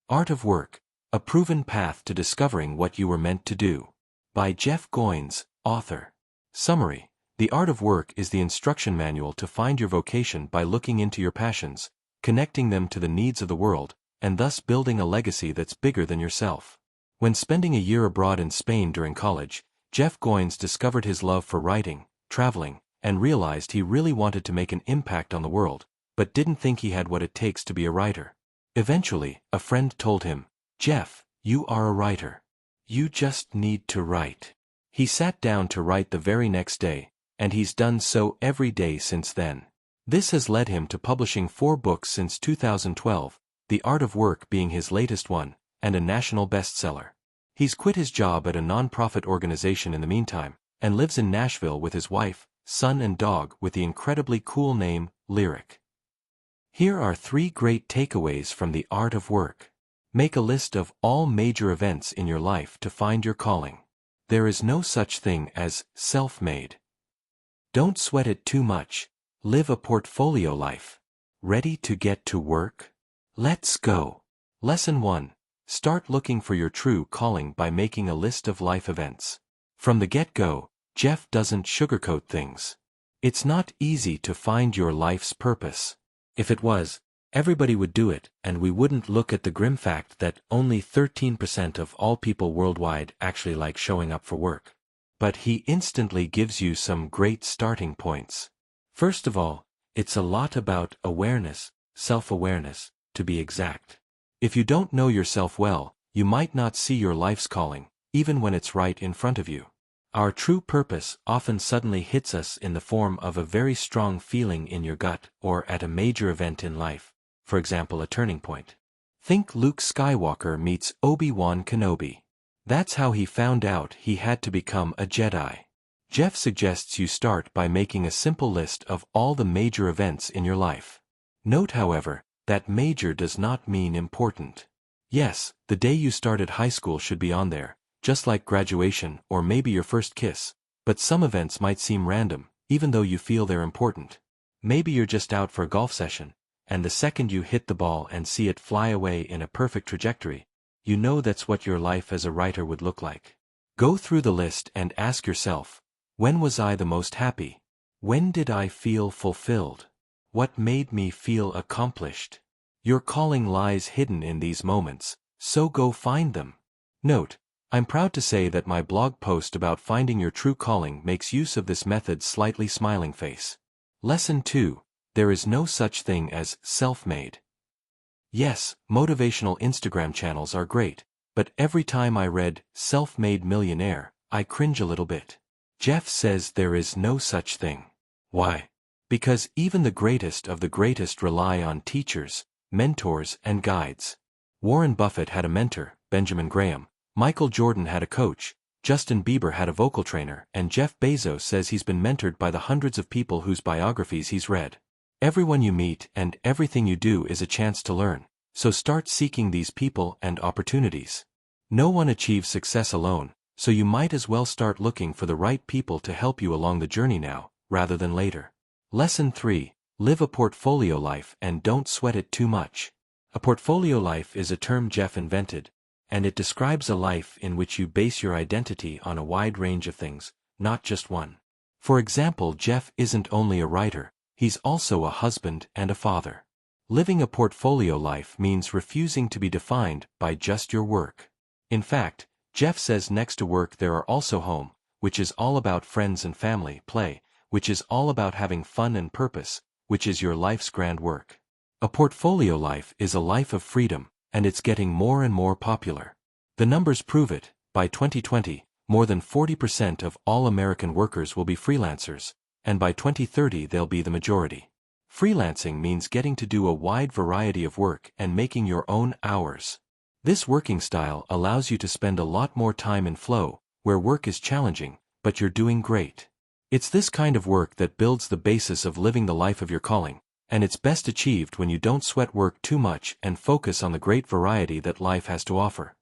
Art of Work, A Proven Path to Discovering What You Were Meant to Do. By Jeff Goins, author. Summary: The Art of Work is the instruction manual to find your vocation by looking into your passions, connecting them to the needs of the world, and thus building a legacy that's bigger than yourself. When spending a year abroad in Spain during college, Jeff Goins discovered his love for writing, traveling, and realized he really wanted to make an impact on the world, but didn't think he had what it takes to be a writer. Eventually, a friend told him, "Jeff, you are a writer. You just need to write." He sat down to write the very next day, and he's done so every day since then. This has led him to publishing 4 books since 2012, The Art of Work being his latest one, and a national bestseller. He's quit his job at a non-profit organization in the meantime, and lives in Nashville with his wife, son and dog with the incredibly cool name, Lyric. Here are 3 great takeaways from The Art of Work. Make a list of all major events in your life to find your calling. There is no such thing as self-made. Don't sweat it too much. Live a portfolio life. Ready to get to work? Let's go. Lesson 1. Start looking for your true calling by making a list of life events. From the get-go, Jeff doesn't sugarcoat things. It's not easy to find your life's purpose. If it was, everybody would do it, and we wouldn't look at the grim fact that only 13% of all people worldwide actually like showing up for work. But he instantly gives you some great starting points. First of all, it's a lot about awareness, self-awareness, to be exact. If you don't know yourself well, you might not see your life's calling, even when it's right in front of you. Our true purpose often suddenly hits us in the form of a very strong feeling in your gut or at a major event in life, for example a turning point. Think Luke Skywalker meets Obi-Wan Kenobi. That's how he found out he had to become a Jedi. Jeff suggests you start by making a simple list of all the major events in your life. Note, however, that major does not mean important. Yes, the day you started high school should be on there, just like graduation or maybe your first kiss, but some events might seem random, even though you feel they're important. Maybe you're just out for a golf session, and the second you hit the ball and see it fly away in a perfect trajectory, you know that's what your life as a writer would look like. Go through the list and ask yourself, when was I the most happy? When did I feel fulfilled? What made me feel accomplished? Your calling lies hidden in these moments, so go find them. Note, I'm proud to say that my blog post about finding your true calling makes use of this method. Slightly smiling face. Lesson 2. There is no such thing as self-made. Yes, motivational Instagram channels are great, but every time I read self-made millionaire, I cringe a little bit. Jeff says there is no such thing. Why? Because even the greatest of the greatest rely on teachers, mentors, and guides. Warren Buffett had a mentor, Benjamin Graham. Michael Jordan had a coach, Justin Bieber had a vocal trainer, and Jeff Bezos says he's been mentored by the hundreds of people whose biographies he's read. Everyone you meet and everything you do is a chance to learn, so start seeking these people and opportunities. No one achieves success alone, so you might as well start looking for the right people to help you along the journey now, rather than later. Lesson 3. Live a portfolio life and don't sweat it too much. A portfolio life is a term Jeff invented, and it describes a life in which you base your identity on a wide range of things, not just one. For example, Jeff isn't only a writer, he's also a husband and a father. Living a portfolio life means refusing to be defined by just your work. In fact, Jeff says next to work there are also home, which is all about friends and family, play, which is all about having fun, and purpose, which is your life's grand work. A portfolio life is a life of freedom, and it's getting more and more popular. The numbers prove it. By 2020, more than 40% of all American workers will be freelancers, and by 2030 they'll be the majority. Freelancing means getting to do a wide variety of work and making your own hours. This working style allows you to spend a lot more time in flow, where work is challenging, but you're doing great. It's this kind of work that builds the basis of living the life of your calling, and it's best achieved when you don't sweat work too much and focus on the great variety that life has to offer.